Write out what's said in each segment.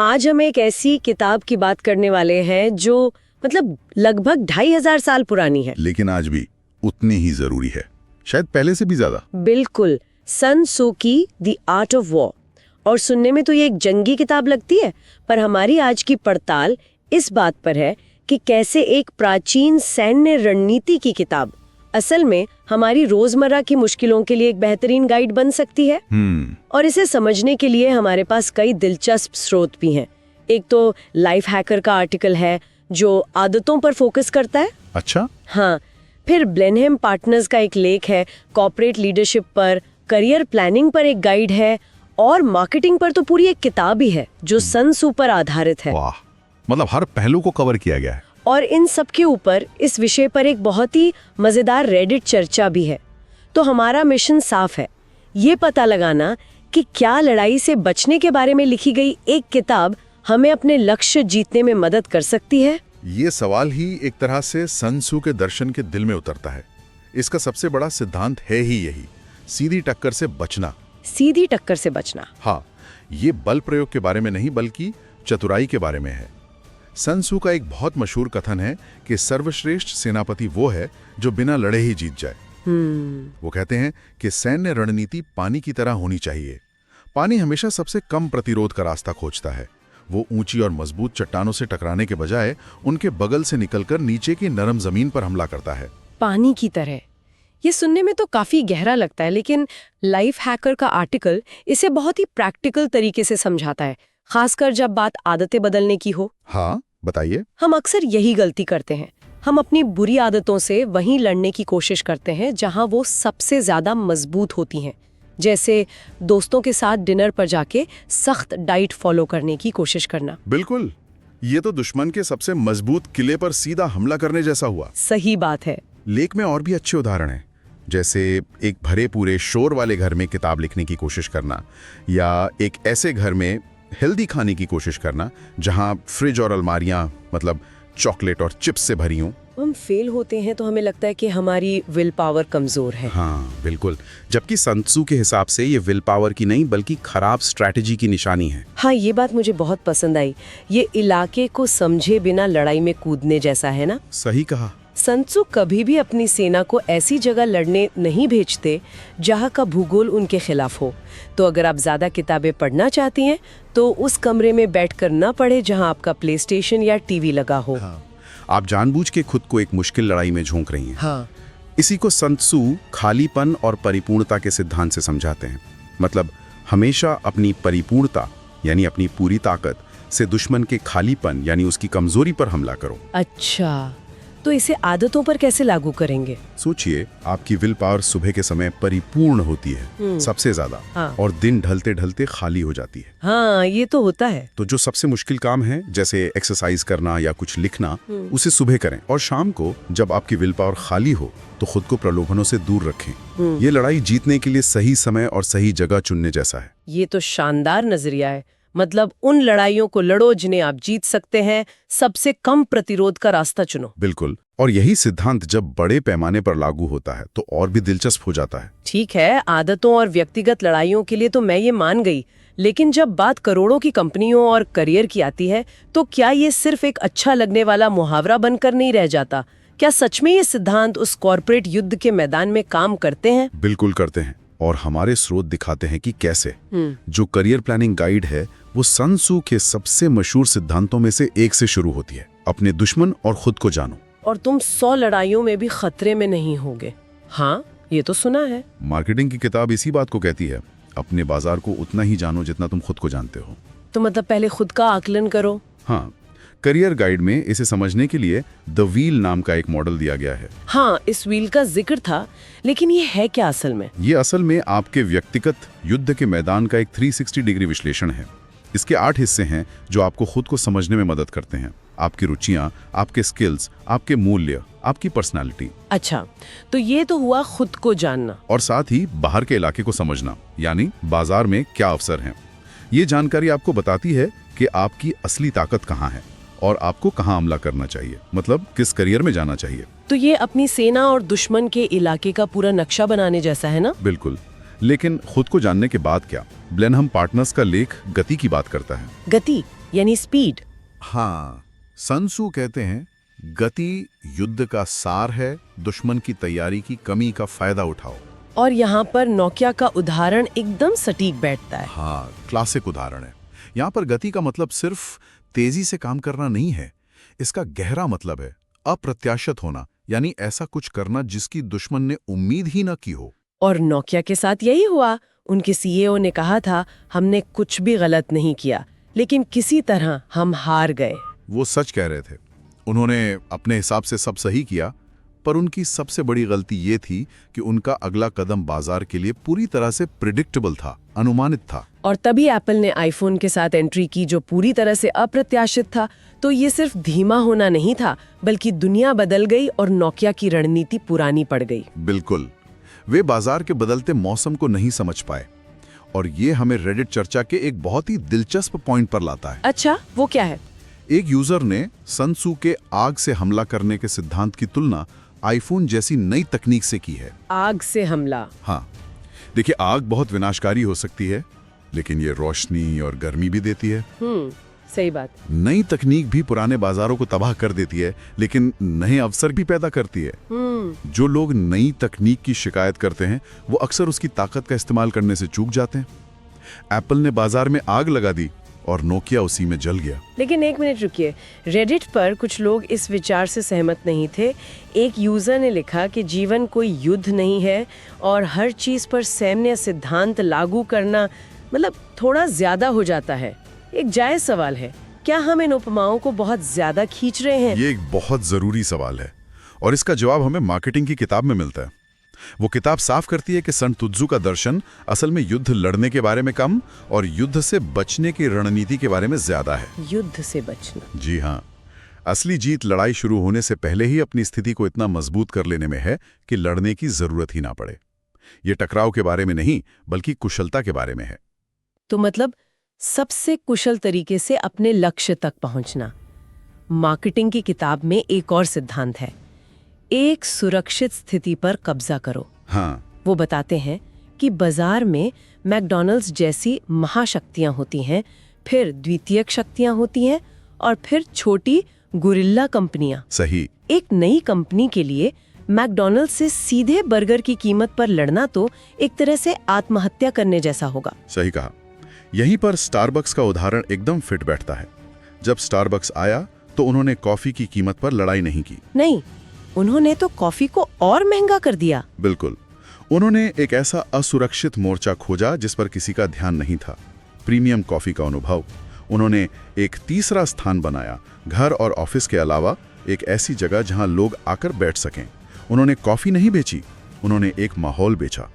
आज हम एक ऐसी किताब की बात करने वाले हैं जो मतलब लगभग 2500 साल पुरानी है, लेकिन आज भी उतनी ही जरूरी है, शायद पहले से भी ज्यादा। बिल्कुल। सन त्सू की द आर्ट ऑफ वॉर। और सुनने में तो ये एक जंगी किताब लगती है, पर हमारी आज की पड़ताल इस बात पर है कि कैसे एक प्राचीन सैन्य रणनीति की किताब असल में हमारी रोजमर्रा की मुश्किलों के लिए एक बेहतरीन गाइड बन सकती है। और इसे समझने के लिए हमारे पास कई दिलचस्प स्रोत भी हैं। एक तो लाइफ हैकर का आर्टिकल है जो आदतों पर फोकस करता है। अच्छा। हाँ, फिर ब्लेनहेम पार्टनर्स का एक लेख है कॉर्पोरेट लीडरशिप पर, करियर प्लानिंग पर एक गाइड है, और मार्केटिंग पर तो पूरी एक किताब ही है जो सन त्सू पर आधारित है। वाह, मतलब हर पहलू को कवर किया गया है। और इन सब के ऊपर इस विषय पर एक बहुत ही मजेदार रेडिट चर्चा भी है। तो हमारा मिशन साफ है, ये पता लगाना कि क्या लड़ाई से बचने के बारे में लिखी गई एक किताब हमें अपने लक्ष्य जीतने में मदद कर सकती है। ये सवाल ही एक तरह से सन त्सू के दर्शन के दिल में उतरता है। इसका सबसे बड़ा सिद्धांत है ही यही, सीधी टक्कर से बचना। सीधी टक्कर से बचना। हाँ, ये बल प्रयोग के बारे में नहीं बल्कि चतुराई के बारे में है। सन त्सू का एक बहुत मशहूर कथन है कि सर्वश्रेष्ठ सेनापति वो है जो बिना लड़े ही जीत जाए। वो कहते हैं कि सैन्य रणनीति पानी की तरह होनी चाहिए। पानी हमेशा सबसे कम प्रतिरोध का रास्ता खोजता है। वो ऊंची और मजबूत चट्टानों से टकराने के बजाय उनके बगल से निकलकर नीचे की नरम जमीन पर हमला करता है। पानी की तरह, ये सुनने में तो काफी गहरा लगता है, लेकिन लाइफ हैकर का आर्टिकल इसे बहुत ही प्रैक्टिकल तरीके से समझाता है, खासकर जब बात आदतें बदलने की हो। हाँ, बताइए। हम अक्सर यही गलती करते हैं। हम अपनी बुरी आदतों से वहीं लड़ने की कोशिश करते हैं जहां वो सबसे ज्यादा मजबूत होती हैं। जैसे दोस्तों के साथ डिनर पर जाके सख्त डाइट फॉलो करने की कोशिश करना। बिल्कुल, ये तो दुश्मन के सबसे मजबूत किले पर सीधा हमला करने जैसा हुआ। सही बात है। लेख में और भी अच्छे उदाहरण हैं, जैसे एक भरे पूरे शोर वाले घर में किताब लिखने की कोशिश करना, या एक ऐसे घर में हेल्दी खाने की कोशिश करना जहां फ्रिज और अलमारियां मतलब चॉकलेट और चिप्स से भरी हों। हम फेल होते हैं तो हमें लगता है कि हमारी विल पावर कमजोर है। हाँ बिल्कुल, जबकि सन त्सू के हिसाब से ये विल पावर की नहीं बल्कि खराब स्ट्रैटेजी की निशानी है। हाँ, ये बात मुझे बहुत पसंद आई। ये इलाके को समझे बिना लड़ाई में कूदने जैसा है ना। सही कहा। सन त्सू कभी भी अपनी सेना को ऐसी जगह लड़ने नहीं भेजते जहां का भूगोल उनके खिलाफ हो। तो अगर आप ज्यादा किताबें पढ़ना चाहती हैं तो उस कमरे में बैठकर न पढ़े जहां आपका प्ले स्टेशन या टीवी लगा हो। हाँ, आप जानबूझ के खुद को एक मुश्किल लड़ाई में झोंक रही हैं। हाँ। इसी को सन त्सू खालीपन और परिपूर्णता के सिद्धांत से समझाते हैं। मतलब हमेशा अपनी परिपूर्णता यानी अपनी पूरी ताकत से दुश्मन के खालीपन यानी उसकी कमजोरी पर हमला करो। अच्छा, तो इसे आदतों पर कैसे लागू करेंगे? सोचिए, आपकी विल पावर सुबह के समय परिपूर्ण होती है सबसे ज्यादा। हाँ। और दिन ढलते ढलते खाली हो जाती है। हाँ, ये तो होता है। तो जो सबसे मुश्किल काम है जैसे एक्सरसाइज करना या कुछ लिखना, उसे सुबह करें, और शाम को जब आपकी विल पावर खाली हो तो खुद को प्रलोभनों से दूर रखें। ये लड़ाई जीतने के लिए सही समय और सही जगह चुनने जैसा है। ये तो शानदार नजरिया है। मतलब उन लड़ाइयों को लड़ो जिन्हें आप जीत सकते हैं, सबसे कम प्रतिरोध का रास्ता चुनो। बिल्कुल, और यही सिद्धांत जब बड़े पैमाने पर लागू होता है तो और भी दिलचस्प हो जाता है। ठीक है, आदतों और व्यक्तिगत लड़ाइयों के लिए तो मैं ये मान गई, लेकिन जब बात करोड़ों की कंपनियों और करियर की आती है तो क्या ये सिर्फ एक अच्छा लगने वाला मुहावरा बनकर नहीं रह जाता? क्या सच में ये सिद्धांत उस कॉर्पोरेट युद्ध के मैदान में काम करते हैं? बिल्कुल करते हैं, और हमारे स्रोत दिखाते हैं कि कैसे। जो करियर प्लानिंग गाइड है वो सन त्सू के सबसे मशहूर सिद्धांतों में से एक से शुरू होती है, अपने दुश्मन और खुद को जानो और तुम 100 लड़ाइयों में भी खतरे में नहीं होगे। हाँ, ये तो सुना है। मार्केटिंग की किताब इसी बात को कहती है, अपने बाजार को उतना ही जानो जितना तुम खुद को जानते हो। तो मतलब पहले खुद का आकलन करो। हाँ, करियर गाइड में इसे समझने के लिए द व्हील नाम का एक मॉडल दिया गया है। हाँ, इस व्हील का जिक्र था, लेकिन ये है क्या असल में? ये असल में आपके व्यक्तिगत युद्ध के मैदान का एक 360 डिग्री विश्लेषण है। इसके 8 हिस्से हैं जो आपको खुद को समझने में मदद करते हैं। आपकी रुचियां, आपके स्किल्स, आपके मूल्य, आपकी पर्सनालिटी। अच्छा, तो ये तो हुआ खुद को जानना। और साथ ही बाहर के इलाके को समझना, यानी बाजार में क्या अवसर हैं। ये जानकारी आपको बताती है कि आपकी असली ताकत कहाँ है और आपको कहाँ हमला करना चाहिए, मतलब किस करियर में जाना चाहिए। तो ये अपनी सेना और दुश्मन के इलाके का पूरा नक्शा बनाने जैसा है ना? बिल्कुल, लेकिन खुद को जानने के बाद क्या? ब्लेनहेम पार्टनर्स का लेख गति की बात करता है। गति? यानी स्पीड। हाँ, सन त्सू कहते हैं गति युद्ध का सार है, दुश्मन की तैयारी की कमी का फायदा उठाओ। और यहाँ पर नोकिया का उदाहरण एकदम सटीक बैठता है। हाँ, क्लासिक उदाहरण है। यहाँ पर गति का मतलब सिर्फ तेजी से काम करना नहीं है, इसका गहरा मतलब है अप्रत्याशित होना, यानी ऐसा कुछ करना जिसकी दुश्मन ने उम्मीद ही न की हो। और नोकिया के साथ यही हुआ। उनके सीईओ ने कहा था, हमने कुछ भी गलत नहीं किया, लेकिन किसी तरह हम हार गए। वो सच कह रहे थे। उन्होंने अपने हिसाब से सब सही किया, पर उनकी सबसे बड़ी गलती ये थी कि उनका अगला कदम बाजार के लिए पूरी तरह से प्रिडिक्टेबल था, अनुमानित था। और तभी एप्पल ने आईफोन के साथ एंट्री की, जो पूरी तरह से अप्रत्याशित था। तो ये सिर्फ धीमा होना नहीं था, बल्कि दुनिया बदल गई और नोकिया की रणनीति पुरानी पड़ गई। बिल्कुल, वे बाजार के बदलते मौसम को नहीं समझ पाए। और ये हमें रेडिट चर्चा के एक बहुत ही दिलचस्प पॉइंट पर लाता है। अच्छा, वो क्या है? एक यूजर ने सन त्सू के आग से हमला करने के सिद्धांत की तुलना आईफोन जैसी नई तकनीक से की है। आग से हमला? हाँ, देखिए, आग बहुत विनाशकारी हो सकती है, लेकिन ये रोशनी और गर्मी भी देती है। सही बात। नई तकनीक भी पुराने बाजारों को तबाह कर देती है, लेकिन नए अवसर भी पैदा करती है। जो लोग नई तकनीक की शिकायत करते हैं, वो अक्सर उसकी ताकत का इस्तेमाल करने से चूक जाते हैं। एप्पल ने बाजार में आग लगा दी और नोकिया उसी में जल गया। लेकिन एक मिनट रुकिए, रेडिट पर कुछ लोग इस विचार से सहमत नहीं थे। एक यूजर ने लिखा कि जीवन कोई युद्ध नहीं है और हर चीज पर सैन्य सिद्धांत लागू करना मतलब थोड़ा ज्यादा हो जाता है। एक जायज सवाल है, क्या हम इन उपमाओं को बहुत ज्यादा खींच रहे हैं? ये एक बहुत जरूरी सवाल है और इसका जवाब हमें मार्केटिंग की किताब में मिलता है। वो किताब साफ करती है कि सन त्सू का दर्शन असल में युद्ध लड़ने के बारे में कम और युद्ध से बचने की रणनीति के बारे में ज्यादा है। युद्ध से बचना? जी हाँ, असली जीत लड़ाई शुरू होने से पहले ही अपनी स्थिति को इतना मजबूत कर लेने में है कि लड़ने की जरूरत ही ना पड़े। ये टकराव के बारे में नहीं, बल्कि कुशलता के बारे में है। तो मतलब सबसे कुशल तरीके से अपने लक्ष्य तक पहुंचना। मार्केटिंग की किताब में एक और सिद्धांत है, एक सुरक्षित स्थिति पर कब्जा करो। हाँ, वो बताते हैं कि बाजार में मैकडॉनल्ड्स जैसी महाशक्तियां होती हैं, फिर द्वितीयक शक्तियां होती हैं और फिर छोटी गुरिल्ला कंपनियां। सही। एक नई कंपनी के लिए मैकडॉनल्ड्स से सीधे बर्गर की कीमत पर लड़ना तो एक तरह से आत्महत्या करने जैसा होगा। सही कहा। यहीं पर स्टारबक्स का उदाहरण एकदम फिट बैठता है। जब स्टारबक्स आया तो उन्होंने कॉफी की कीमत पर लड़ाई नहीं की। नहीं, उन्होंने तो कॉफी को और महंगा कर दिया। बिल्कुल, उन्होंने एक ऐसा असुरक्षित मोर्चा खोजा जिस पर किसी का ध्यान नहीं था, प्रीमियम कॉफी का अनुभव। उन्होंने एक तीसरा स्थान बनाया, घर और ऑफिस के अलावा एक ऐसी जगह जहां लोग आकर बैठ सकें। उन्होंने कॉफी नहीं बेची, उन्होंने एक माहौल बेचा।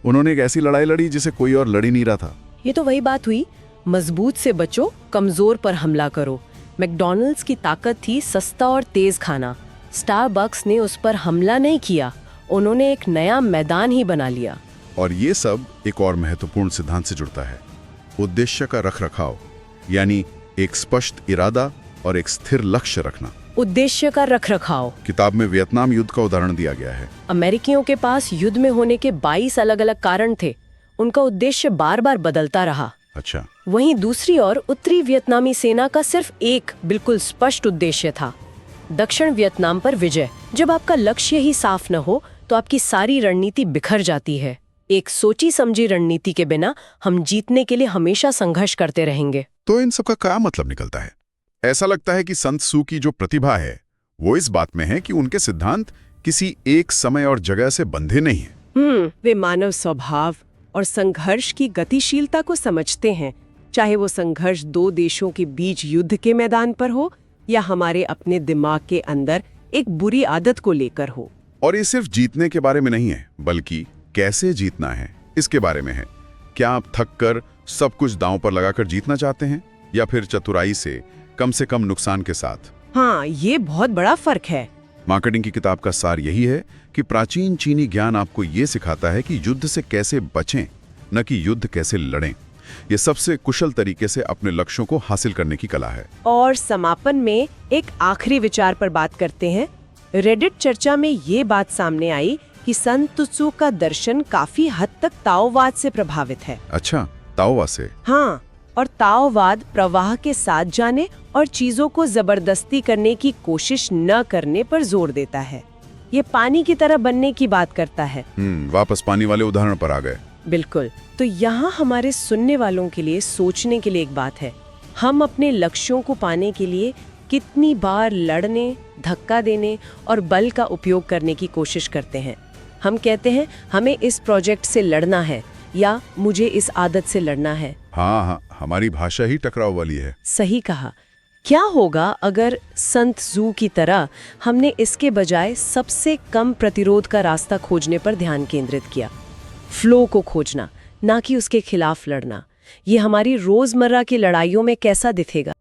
उन्होंने एक ऐसी लड़ाई लड़ी जिसे कोई और लड़ ही नहीं रहा था। ये तो वही बात हुई, मजबूत से बचो, कमजोर पर हमला करो। मैकडॉनल्ड्स की ताकत थी सस्ता और तेज खाना। स्टारबक्स ने उस पर हमला नहीं किया, उन्होंने एक नया मैदान ही बना लिया। और ये सब एक और महत्वपूर्ण सिद्धांत से जुड़ता है, उद्देश्य का रखरखाव, यानी एक स्पष्ट इरादा और एक स्थिर लक्ष्य रखना। उद्देश्य का रखरखाव? किताब में वियतनाम युद्ध का उदाहरण दिया गया है। अमेरिकियों के पास युद्ध में होने के 22 अलग-अलग कारण थे, उनका उद्देश्य बार-बार बदलता रहा। अच्छा। वहीं दूसरी ओर उत्तरी वियतनामी सेना का सिर्फ एक बिल्कुल स्पष्ट उद्देश्य था, दक्षिण वियतनाम पर विजय। जब आपका लक्ष्य ही साफ न हो तो आपकी सारी रणनीति बिखर जाती है। एक सोची समझी रणनीति के बिना हम जीतने के लिए हमेशा संघर्ष करते रहेंगे। तो इन सब का क्या मतलब निकलता है? ऐसा लगता है कि सन त्सू की जो प्रतिभा है वो इस बात में है कि उनके सिद्धांत किसी एक समय और जगह से बंधे नहीं हैं। वे मानव स्वभाव और संघर्ष की गतिशीलता को समझते हैं, चाहे वो संघर्ष दो देशों के बीच युद्ध के मैदान पर हो या हमारे अपने दिमाग के अंदर एक बुरी आदत को लेकर हो। और ये सिर्फ जीतने के बारे में नहीं है, बल्कि कैसे जीतना है इसके बारे में है। क्या आप थक कर सब कुछ दांव पर लगाकर जीतना चाहते हैं, या फिर चतुराई से कम नुकसान के साथ? हाँ, ये बहुत बड़ा फर्क है। मार्केटिंग की किताब का सार यही है कि प्राचीन चीनी ज्ञान आपको ये सिखाता है कि युद्ध से कैसे बचें, न कि युद्ध कैसे लड़ें। ये सबसे कुशल तरीके से अपने लक्ष्यों को हासिल करने की कला है। और समापन में एक आखिरी विचार पर बात करते हैं। रेडिट चर्चा में ये बात सामने आई कि सन त्सू का दर्शन काफी हद तक ताओवाद से प्रभावित है। अच्छा, ताओवाद से? हाँ, और ताओवाद प्रवाह के साथ जाने और चीजों को जबरदस्ती करने की कोशिश न करने पर जोर देता है। ये पानी की तरह बनने की बात करता है। वापस पानी वाले उदाहरण पर आ गए। बिल्कुल। तो यहाँ हमारे सुनने वालों के लिए सोचने के लिए एक बात है, हम अपने लक्ष्यों को पाने के लिए कितनी बार लड़ने, धक्का देने और बल का उपयोग करने की कोशिश करते हैं। हम कहते हैं हमें इस प्रोजेक्ट से लड़ना है या मुझे इस आदत से लड़ना है। हाँ, हमारी भाषा ही टकराव वाली है। सही कहा। क्या होगा अगर संत जू की तरह हमने इसके बजाय सबसे कम प्रतिरोध का रास्ता खोजने पर ध्यान केंद्रित किया? फ्लो को खोजना, ना कि उसके खिलाफ लड़ना। ये हमारी रोजमर्रा की लड़ाइयों में कैसा दिखेगा?